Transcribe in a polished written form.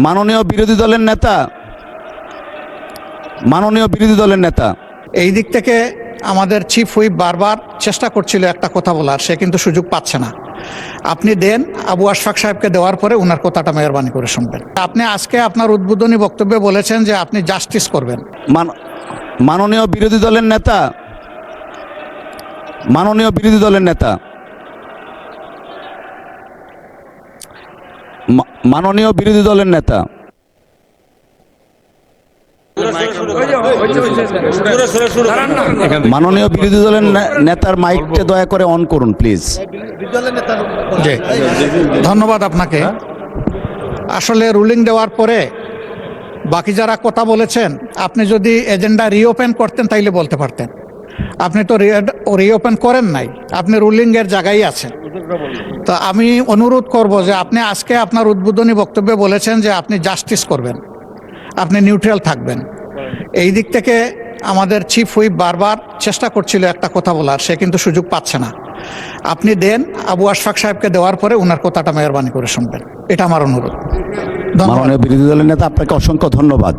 মাননীয় বিরোধী দলের নেতা, মাননীয় বিরোধী দলের নেতা, এই দিক থেকে আমাদের চিফ হুইপ বারবার চেষ্টা করছিল একটা কথা বলার, সে কিন্তু সুযোগ পাচ্ছে না। আপনি দেন, আবু আশফাক সাহেবকে দেওয়ার পরে উনার কথাটা মেহরবানি করে শুনবেন। আপনি আজকে আপনার উদ্বোধনী বক্তব্যে বলেছেন যে আপনি জাস্টিস করবেন। মাননীয় বিরোধী দলের নেতা, মাননীয় বিরোধী দলের নেতা, মাননীয় বিরোধী দলের নেতা, মাননীয় বিরোধী দলের নেতার মাইকটা দয়া করে অন করুন প্লিজ। জি, ধন্যবাদ আপনাকে। আসলে রুলিং দেওয়ার পরে বাকি যারা কথা বলেছেন, আপনি যদি এজেন্ডা রিওপেন করতেন তাইলে বলতে পারতেন। আপনি তো রিওপেন করেন নাই, আপনি রুলিংয়ের জায়গায় আছেন। তো আমি অনুরোধ করব যে আপনি আজকে আপনার উদ্বোধনী বক্তব্যে বলেছেন যে আপনি জাস্টিস করবেন, আপনি নিউট্রাল থাকবেন। এই দিক থেকে আমাদের চিফ হুইপ বারবার চেষ্টা করছিল একটা কথা বলার, সে কিন্তু সুযোগ পাচ্ছে না। আপনি দেন, আবু আশফাক সাহেবকে দেওয়ার পরে উনার কথাটা মেহরবানি করে শুনবেন, এটা আমার অনুরোধ। মাননীয় বিরোধী দলের নেতা, আপনাকে অসংখ্য ধন্যবাদ।